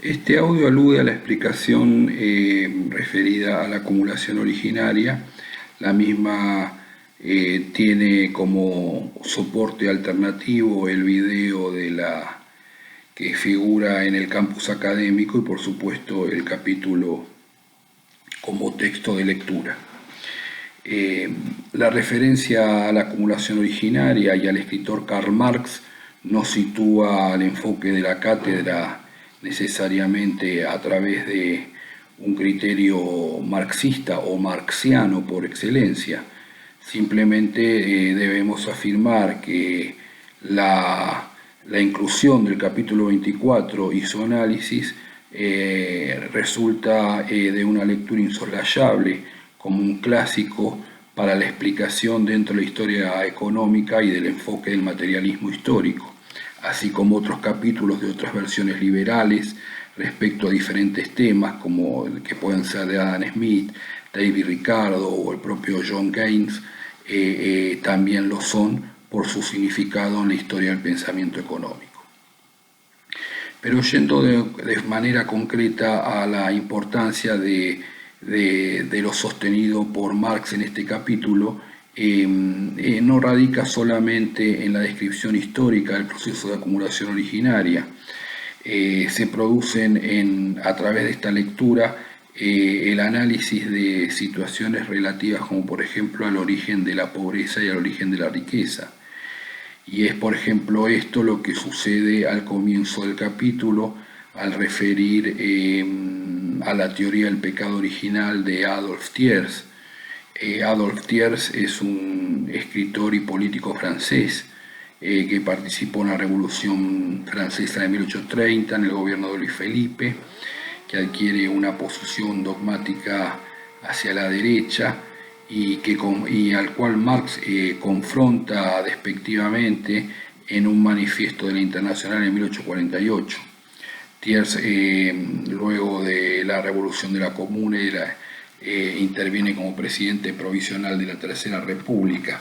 Este audio alude a la explicación referida a la acumulación originaria. La misma tiene como soporte alternativo el video que figura en el campus académico y por supuesto el capítulo como texto de lectura. La referencia a la acumulación originaria y al escritor Karl Marx no sitúa al enfoque de la cátedra necesariamente a través de un criterio marxista o marxiano por excelencia. Simplemente debemos afirmar que la inclusión del capítulo 24 y su análisis resulta de una lectura insoslayable como un clásico para la explicación dentro de la historia económica y del enfoque del materialismo histórico, así como otros capítulos de otras versiones liberales respecto a diferentes temas como el que pueden ser de Adam Smith, David Ricardo o el propio John Keynes, también lo son por su significado en la historia del pensamiento económico. Pero yendo de manera concreta a la importancia de lo sostenido por Marx en este capítulo, no radica solamente en la descripción histórica del proceso de acumulación originaria. Se producen a través de esta lectura el análisis de situaciones relativas como por ejemplo al origen de la pobreza y al origen de la riqueza. Y es por ejemplo esto lo que sucede al comienzo del capítulo al referir a la teoría del pecado original de Adolphe Thiers. Adolphe Thiers es un escritor y político francés que participó en la Revolución Francesa de 1830 en el gobierno de Luis Felipe, que adquiere una posición dogmática hacia la derecha y al cual Marx confronta despectivamente en un manifiesto de la Internacional en 1848. Thiers, luego de la Revolución de la Comuna, interviene como presidente provisional de la Tercera República.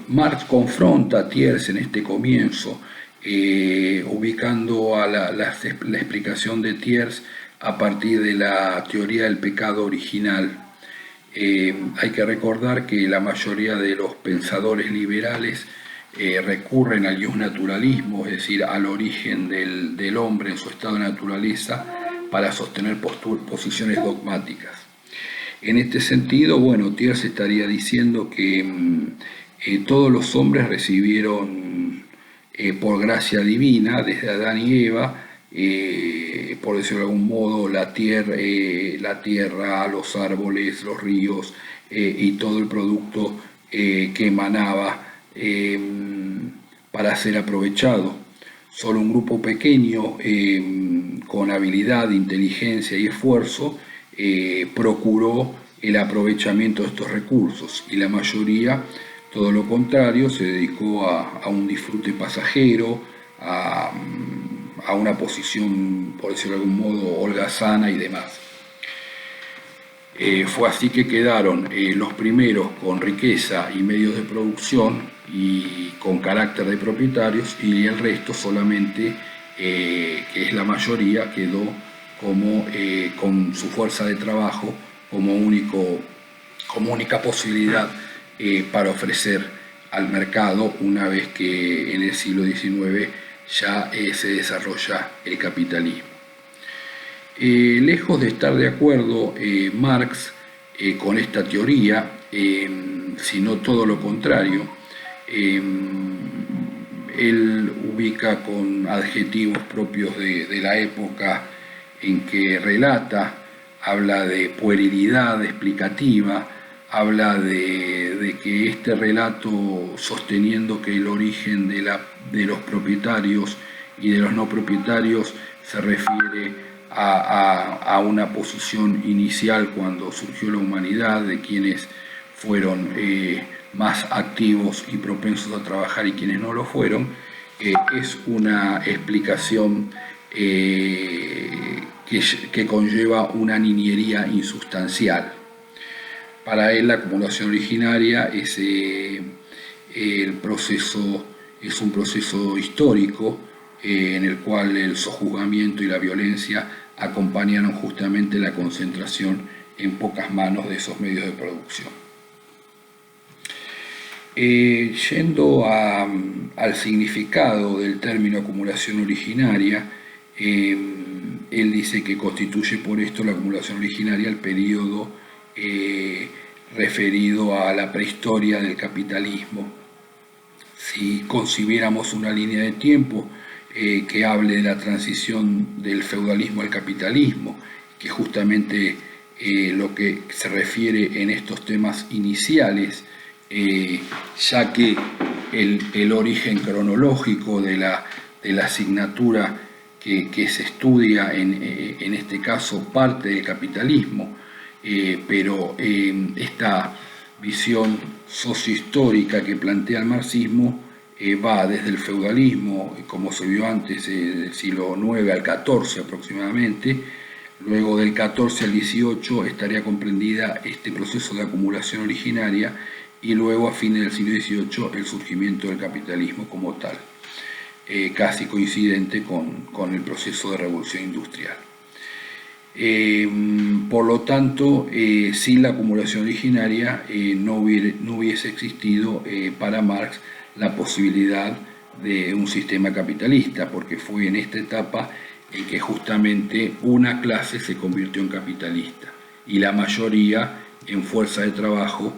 Marx confronta a Thiers en este comienzo, ubicando a la explicación de Thiers a partir de la teoría del pecado original. Hay que recordar que la mayoría de los pensadores liberales recurren al naturalismo, es decir, al origen del hombre en su estado de naturaleza, para sostener posiciones dogmáticas. En este sentido, Thiers estaría diciendo que todos los hombres recibieron por gracia divina, desde Adán y Eva, por decirlo de algún modo, la tierra, los árboles, los ríos y todo el producto que emanaba para ser aprovechado. Solo un grupo pequeño con habilidad, inteligencia y esfuerzo procuró el aprovechamiento de estos recursos, y la mayoría, todo lo contrario, se dedicó a un disfrute pasajero, a una posición, por decirlo de algún modo, holgazana y demás. Fue así que quedaron los primeros con riqueza y medios de producción y con carácter de propietarios, y el resto solamente, que es la mayoría, quedó como con su fuerza de trabajo como única posibilidad para ofrecer al mercado, una vez que en el siglo XIX ya se desarrolla el capitalismo. Lejos de estar de acuerdo Marx con esta teoría, sino todo lo contrario, él ubica con adjetivos propios de la época en que relata, habla de puerilidad explicativa, habla de que este relato, sosteniendo que el origen de los propietarios y de los no propietarios se refiere a una posición inicial cuando surgió la humanidad, de quienes fueron más activos y propensos a trabajar y quienes no lo fueron, es una explicación que conlleva una niñería insustancial. Para él, la acumulación originaria es un proceso histórico en el cual el sojuzgamiento y la violencia acompañaron justamente la concentración en pocas manos de esos medios de producción. Yendo al significado del término acumulación originaria, él dice que constituye por esto la acumulación originaria el periodo referido a la prehistoria del capitalismo. Si concibiéramos una línea de tiempo que hable de la transición del feudalismo al capitalismo, que justamente lo que se refiere en estos temas iniciales, ya que el origen cronológico de la asignatura que se estudia en este caso parte del capitalismo, pero esta visión sociohistórica que plantea el marxismo va desde el feudalismo, como se vio antes, del siglo IX al XIV aproximadamente. Luego del XIV al XVIII estaría comprendida este proceso de acumulación originaria, y luego a fines del siglo XVIII el surgimiento del capitalismo como tal, casi coincidente con el proceso de revolución industrial. Por lo tanto, sin la acumulación originaria no hubiese existido para Marx la posibilidad de un sistema capitalista, porque fue en esta etapa en que justamente una clase se convirtió en capitalista y la mayoría en fuerza de trabajo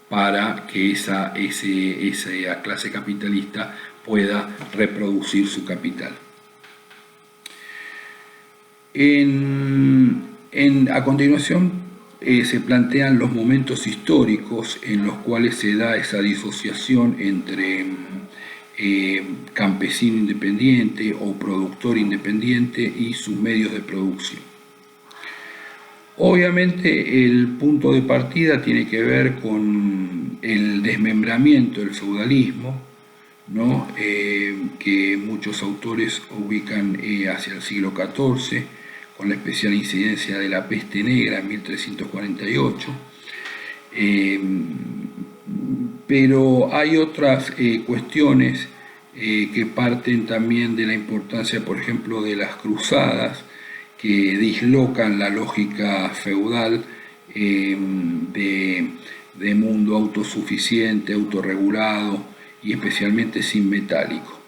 para que esa clase capitalista pueda reproducir su capital. A continuación se plantean los momentos históricos en los cuales se da esa disociación entre campesino independiente o productor independiente y sus medios de producción. Obviamente el punto de partida tiene que ver con el desmembramiento del feudalismo, ¿no? Que muchos autores ubican hacia el siglo XIV, con la especial incidencia de la peste negra en 1348. Pero hay otras cuestiones que parten también de la importancia, por ejemplo, de las cruzadas, que dislocan la lógica feudal de mundo autosuficiente, autorregulado y especialmente sin metálico.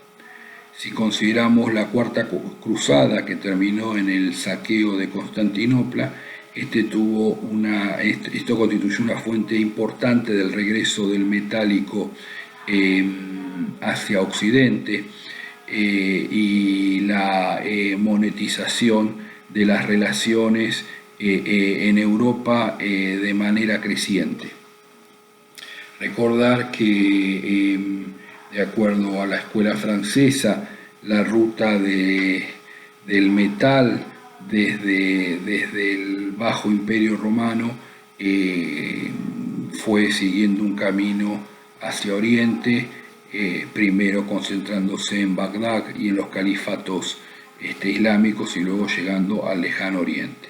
Si consideramos la Cuarta Cruzada, que terminó en el saqueo de Constantinopla, esto constituyó una fuente importante del regreso del metálico hacia Occidente y la monetización de las relaciones en Europa de manera creciente. Recordar que, de acuerdo a la escuela francesa, la ruta del metal desde el Bajo Imperio Romano fue siguiendo un camino hacia Oriente, primero concentrándose en Bagdad y en los califatos islámicos y luego llegando al lejano Oriente.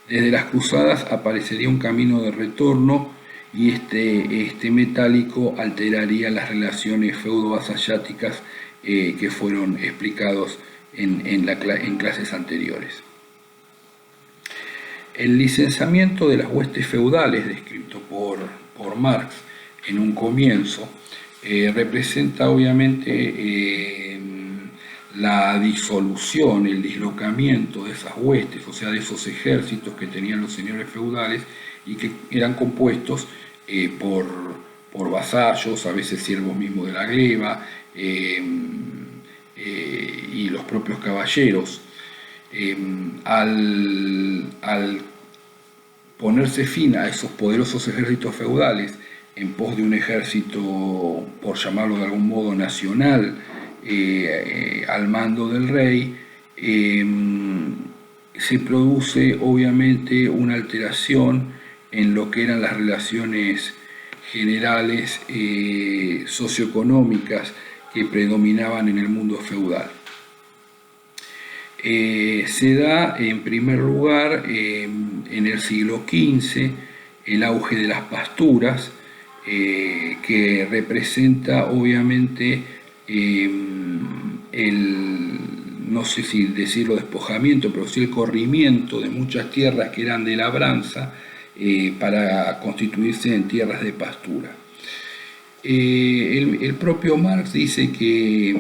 Desde las cruzadas aparecería un camino de retorno y este metálico alteraría las relaciones feudo-vasalláticas que fueron explicados en clases anteriores. El licenciamiento de las huestes feudales, descrito por Marx en un comienzo, representa obviamente la disolución, el dislocamiento de esas huestes, o sea, de esos ejércitos que tenían los señores feudales y que eran compuestos por vasallos, a veces siervos mismos de la gleba, y los propios caballeros. Al ponerse fin a esos poderosos ejércitos feudales en pos de un ejército, por llamarlo de algún modo, nacional, al mando del rey, se produce obviamente una alteración en lo que eran las relaciones generales socioeconómicas que predominaban en el mundo feudal. Se da en primer lugar en el siglo XV el auge de las pasturas, que representa obviamente no sé si decirlo despojamiento, pero sí el corrimiento de muchas tierras que eran de labranza para constituirse en tierras de pastura. El propio Marx dice que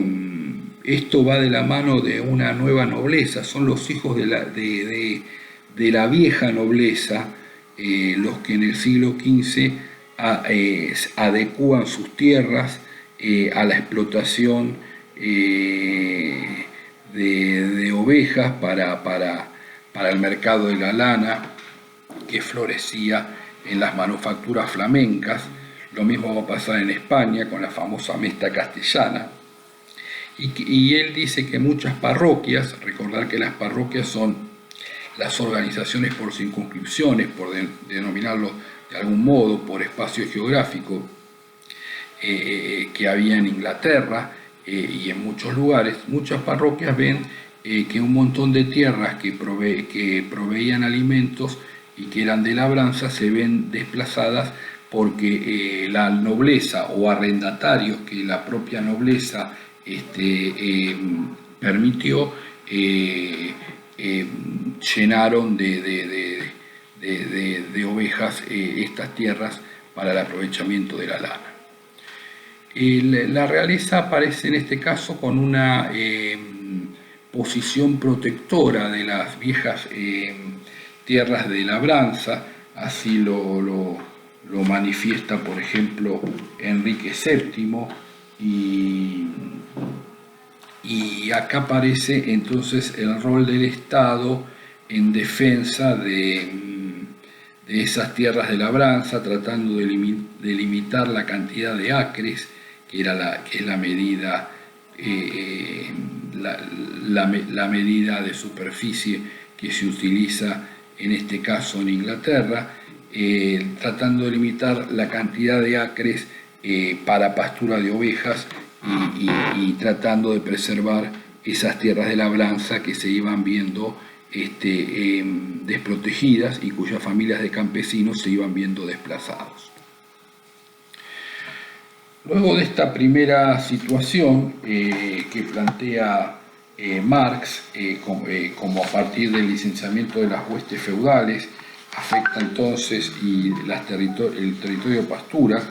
esto va de la mano de una nueva nobleza, son los hijos de la vieja nobleza los que en el siglo XV adecúan sus tierras a la explotación de ovejas para el mercado de la lana que florecía en las manufacturas flamencas. Lo mismo va a pasar en España con la famosa mesta castellana. Y él dice que muchas parroquias, recordar que las parroquias son las organizaciones por circunscripciones, por denominarlo de algún modo, por espacio geográfico que había en Inglaterra y en muchos lugares. Muchas parroquias ven que un montón de tierras que proveían alimentos y que eran de labranza se ven desplazadas porque la nobleza o arrendatarios que la propia nobleza permitió llenaron de ovejas estas tierras para el aprovechamiento de la lana. La realeza aparece en este caso con una posición protectora de las viejas tierras de labranza, así lo manifiesta por ejemplo Enrique VII, y acá aparece entonces el rol del Estado en defensa de esas tierras de labranza, tratando de limitar la cantidad de acres, que es la medida la medida de superficie que se utiliza en este caso en Inglaterra, tratando de limitar la cantidad de acres para pastura de ovejas y tratando de preservar esas tierras de labranza que se iban viendo desprotegidas y cuyas familias de campesinos se iban viendo desplazados. Luego de esta primera situación que plantea Marx, como a partir del licenciamiento de las huestes feudales, afecta entonces el territorio de pasturas,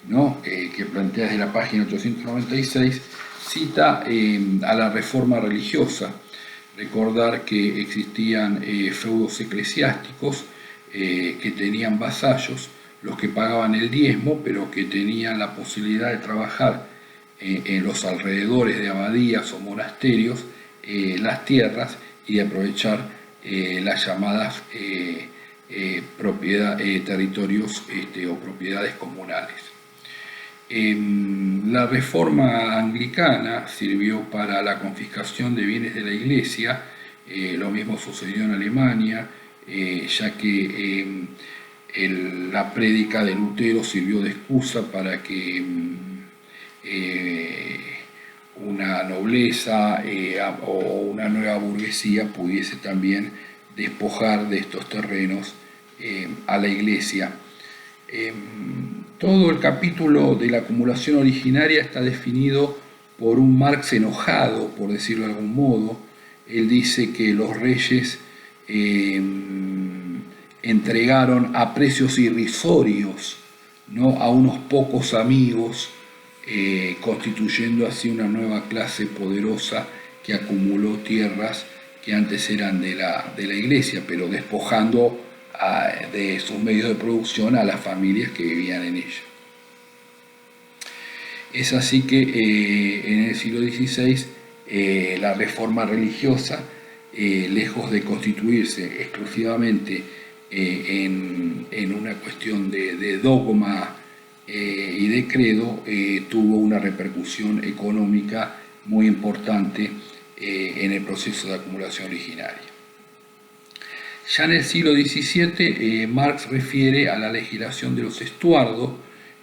¿no? Que plantea desde la página 896, cita a la reforma religiosa. Recordar que existían feudos eclesiásticos que tenían vasallos, los que pagaban el diezmo, pero que tenían la posibilidad de trabajar en los alrededores de abadías o monasterios las tierras y de aprovechar las llamadas territorios o propiedades comunales. La reforma anglicana sirvió para la confiscación de bienes de la Iglesia, lo mismo sucedió en Alemania, ya que la prédica de Lutero sirvió de excusa para que una nobleza o una nueva burguesía pudiese también despojar de estos terrenos a la Iglesia. Todo el capítulo de la acumulación originaria está definido por un Marx enojado, por decirlo de algún modo. Él dice que los reyes entregaron a precios irrisorios, ¿no?, a unos pocos amigos, constituyendo así una nueva clase poderosa que acumuló tierras que antes eran de la Iglesia, pero despojando de sus medios de producción a las familias que vivían en ella. Es así que en el siglo XVI la reforma religiosa, lejos de constituirse exclusivamente en una cuestión de dogma y de credo, tuvo una repercusión económica muy importante en el proceso de acumulación originaria. Ya en el siglo XVII, Marx refiere a la legislación de los estuardos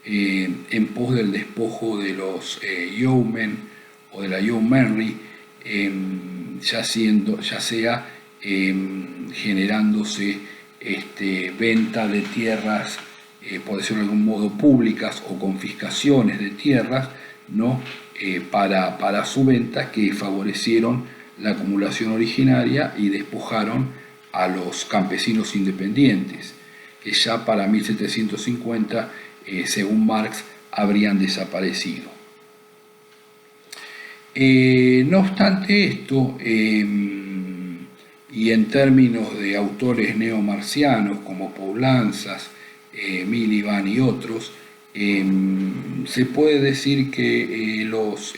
en pos del despojo de los yeomen o de la yeomanry, ya sea generándose venta de tierras, por decirlo de algún modo, públicas, o confiscaciones de tierras, ¿no?, para su venta, que favorecieron la acumulación originaria y despojaron a los campesinos independientes, que ya para 1750, según Marx, habrían desaparecido. No obstante esto, y en términos de autores neomarxianos como Poulanzas, Miliband y otros, se puede decir que los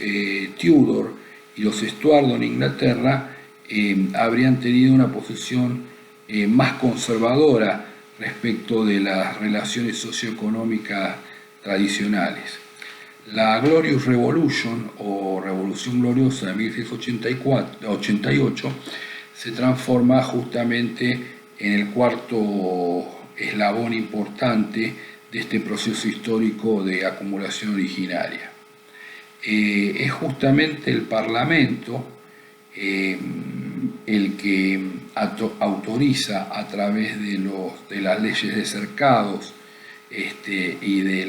Tudor y los Stuart en Inglaterra habrían tenido una posición más conservadora respecto de las relaciones socioeconómicas tradicionales. La Glorious Revolution o Revolución Gloriosa de 1688 se transforma justamente en el cuarto eslabón importante de este proceso histórico de acumulación originaria. Es justamente el Parlamento el que autoriza a través de las leyes de cercados y de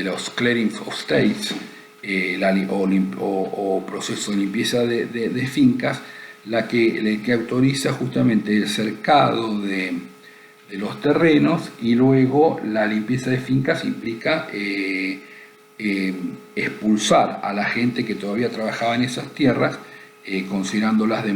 los clearings of states o proceso de limpieza de fincas, el que autoriza justamente el cercado de los terrenos, y luego la limpieza de fincas implica expulsar a la gente que todavía trabajaba en esas tierras, considerándolas de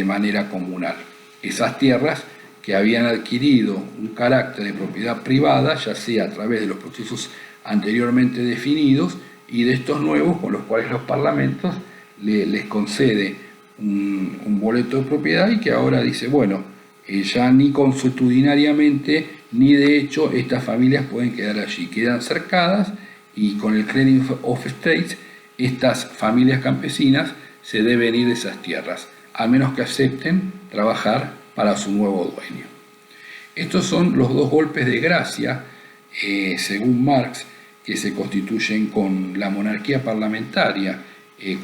manera comunal. Esas tierras que habían adquirido un carácter de propiedad privada, ya sea a través de los procesos anteriormente definidos y de estos nuevos con los cuales los parlamentos les concede un boleto de propiedad, y que ahora dice, bueno, ya ni consuetudinariamente ni de hecho estas familias pueden quedar allí, quedan cercadas, y con el Clearing of States estas familias campesinas se deben ir de esas tierras, a menos que acepten trabajar para su nuevo dueño. Estos son los dos golpes de gracia, según Marx, que se constituyen con la monarquía parlamentaria,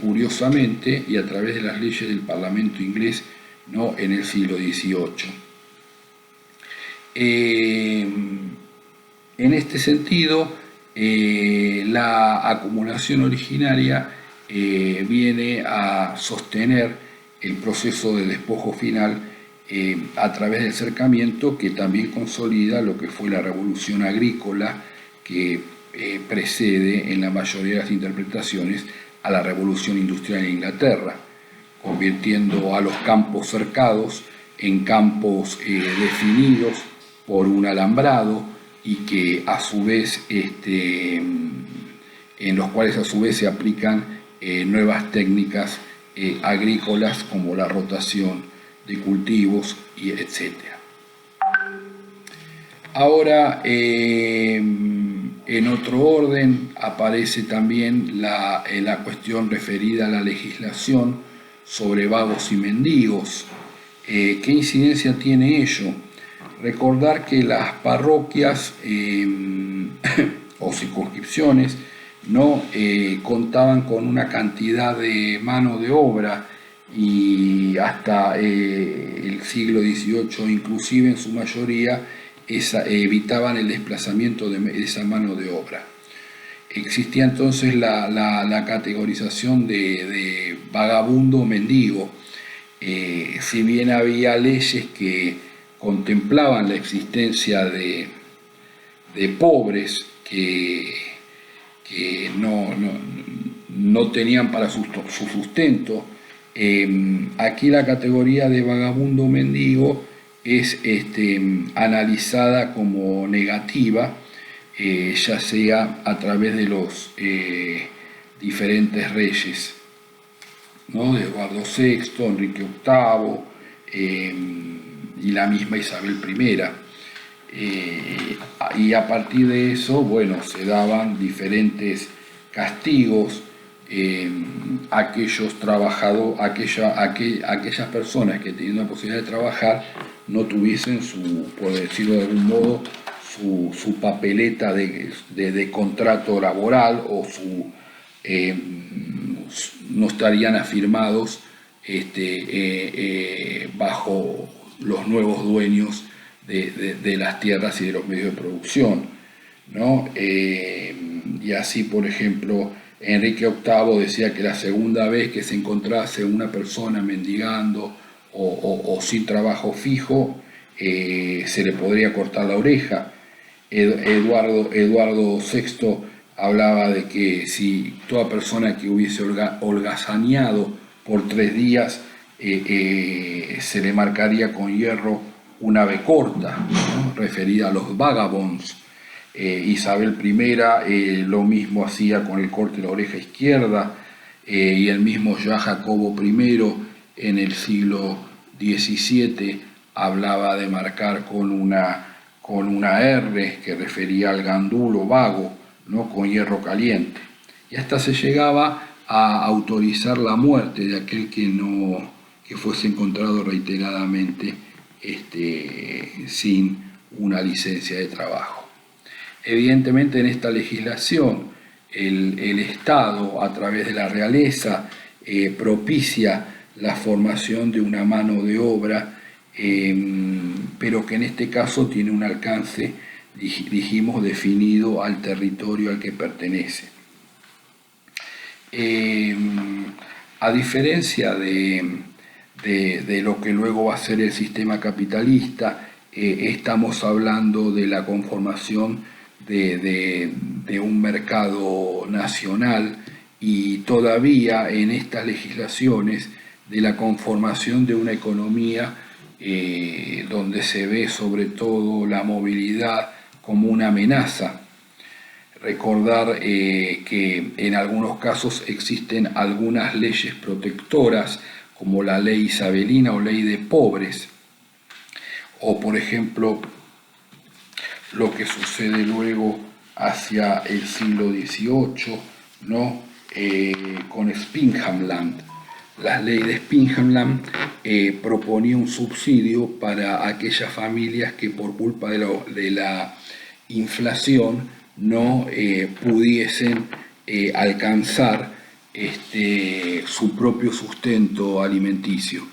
curiosamente, y a través de las leyes del Parlamento inglés, ¿no?, en el siglo XVIII. En este sentido, la acumulación originaria viene a sostener el proceso de despojo final a través del cercamiento, que también consolida lo que fue la revolución agrícola que precede en la mayoría de las interpretaciones a la revolución industrial en Inglaterra, convirtiendo a los campos cercados en campos definidos por un alambrado, y que a su vez en los cuales a su vez se aplican nuevas técnicas agrícolas como la rotación de cultivos y etc. Ahora, en otro orden aparece también la cuestión referida a la legislación sobre vagos y mendigos. ¿Qué incidencia tiene ello? Recordar que las parroquias o circunscripciones no contaban con una cantidad de mano de obra, y hasta el siglo XVIII inclusive en su mayoría evitaban el desplazamiento de esa mano de obra. Existía entonces la categorización de vagabundo o mendigo. Si bien había leyes que contemplaban la existencia de pobres que no tenían para su sustento, aquí la categoría de vagabundo o mendigo es analizada como negativa, ya sea a través de los diferentes reyes, ¿no?, de Eduardo VI, Enrique VIII y la misma Isabel I. Y a partir de eso, bueno, se daban diferentes castigos. Aquellas personas que tenían la posibilidad de trabajar no tuviesen por decirlo de algún modo, su papeleta de contrato laboral, o no estarían afirmados bajo los nuevos dueños de las tierras y de los medios de producción, ¿no? Y así, por ejemplo, Enrique VIII decía que la segunda vez que se encontrase una persona mendigando o sin trabajo fijo, se le podría cortar la oreja. Eduardo VI hablaba de que si toda persona que hubiese holgazaneado por 3 días, se le marcaría con hierro una B corta, ¿no? Referida a los vagabonds. Isabel I lo mismo hacía con el corte de la oreja izquierda, y el mismo ya Jacobo I en el siglo XVII hablaba de marcar con una R que refería al gandulo vago, ¿no? Con hierro caliente. Y hasta se llegaba a autorizar la muerte de aquel que fuese encontrado reiteradamente sin una licencia de trabajo. Evidentemente en esta legislación el Estado, a través de la realeza, propicia la formación de una mano de obra, pero que en este caso tiene un alcance, dijimos, definido al territorio al que pertenece. A diferencia de lo que luego va a ser el sistema capitalista, estamos hablando de la conformación de un mercado nacional, y todavía en estas legislaciones de la conformación de una economía donde se ve sobre todo la movilidad como una amenaza. Recordar que en algunos casos existen algunas leyes protectoras, como la ley isabelina o ley de pobres, o por ejemplo lo que sucede luego hacia el siglo XVIII, ¿no? Con Spinhamland. La ley de Spinhamland proponía un subsidio para aquellas familias que por culpa de la inflación no pudiesen alcanzar su propio sustento alimenticio.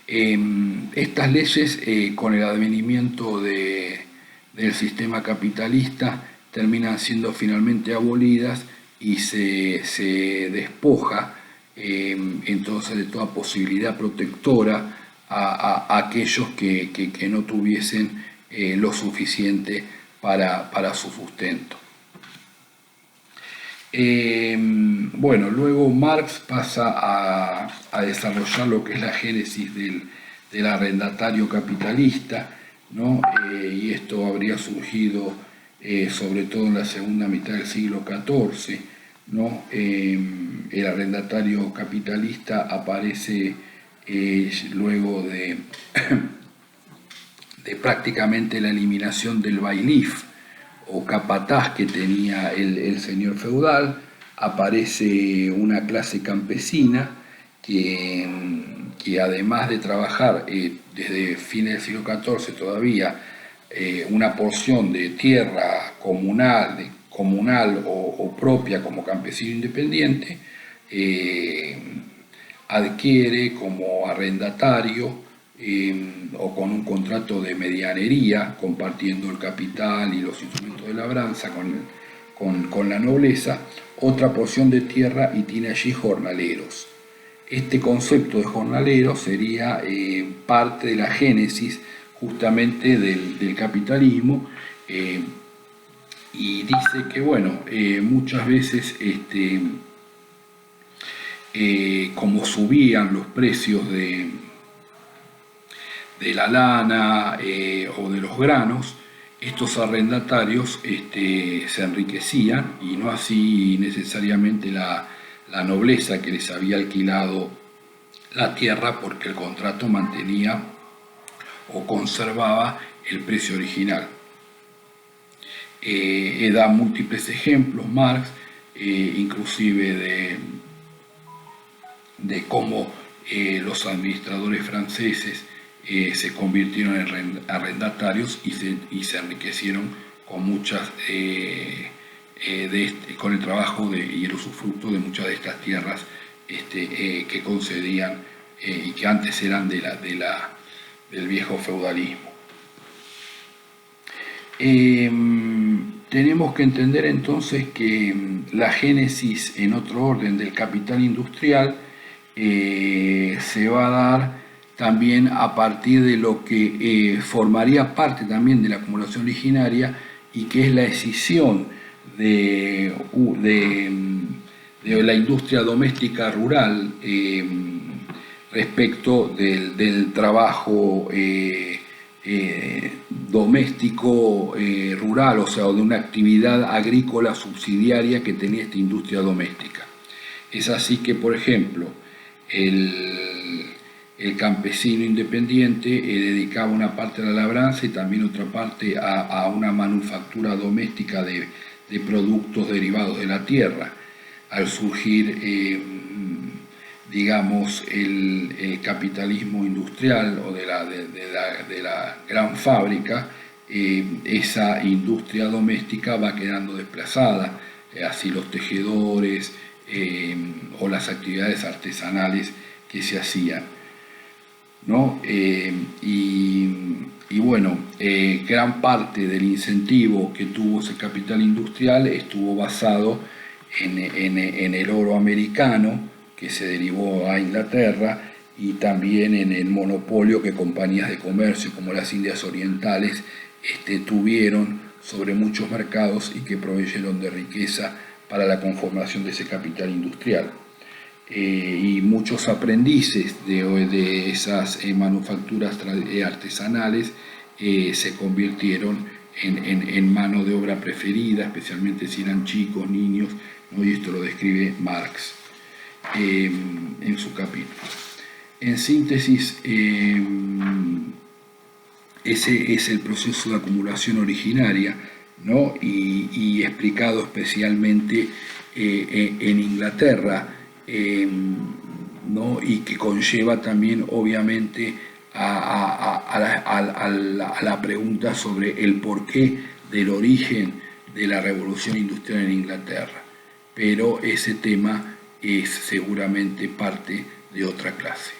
Estas leyes, con el advenimiento del sistema capitalista, terminan siendo finalmente abolidas y se despoja entonces de toda posibilidad protectora a aquellos que no tuviesen lo suficiente para su sustento. Bueno, luego Marx pasa a desarrollar lo que es la génesis del arrendatario capitalista, ¿no? Y esto habría surgido sobre todo en la segunda mitad del siglo XIV, ¿no? El arrendatario capitalista aparece luego de prácticamente la eliminación del bailiff o capataz que tenía el señor feudal. Aparece una clase campesina que además de trabajar desde fines del siglo XIV todavía una porción de tierra comunal o propia como campesino independiente, adquiere como arrendatario o con un contrato de medianería, compartiendo el capital y los instrumentos de labranza con la nobleza, otra porción de tierra, y tiene allí jornaleros. Este concepto de jornalero sería parte de la génesis justamente del capitalismo, y dice que, bueno, muchas veces como subían los precios de la lana o de los granos, estos arrendatarios se enriquecían, y no así necesariamente la nobleza que les había alquilado la tierra, porque el contrato mantenía o conservaba el precio original. Da múltiples ejemplos Marx, inclusive de cómo los administradores franceses se convirtieron en arrendatarios y se enriquecieron con muchas con el trabajo y el usufructo de muchas de estas tierras que concedían y que antes eran del viejo feudalismo. tenemos que entender entonces que la génesis en otro orden del capital industrial se va a dar también a partir de lo que formaría parte también de la acumulación originaria y que es la escisión de la industria doméstica rural respecto del trabajo doméstico rural, o sea, de una actividad agrícola subsidiaria que tenía esta industria doméstica. Es así que, por ejemplo, el campesino independiente dedicaba una parte a la labranza y también otra parte a una manufactura doméstica de productos derivados de la tierra. Al surgir, digamos, el capitalismo industrial o de la gran fábrica, esa industria doméstica va quedando desplazada, así los tejedores o las actividades artesanales que se hacían, ¿no? Y bueno, gran parte del incentivo que tuvo ese capital industrial estuvo basado en el oro americano, que se derivó a Inglaterra, y también en el monopolio que compañías de comercio como las Indias Orientales tuvieron sobre muchos mercados y que proveyeron de riqueza para la conformación de ese capital industrial. Y muchos aprendices de esas manufacturas artesanales se convirtieron en mano de obra preferida, especialmente si eran chicos, niños, ¿no? Y esto lo describe Marx en su capítulo. En síntesis, ese es el proceso de acumulación originaria, ¿no? Y explicado especialmente en Inglaterra, ¿no? Y que conlleva también, obviamente, a la pregunta sobre el porqué del origen de la revolución industrial en Inglaterra. Pero ese tema es seguramente parte de otra clase.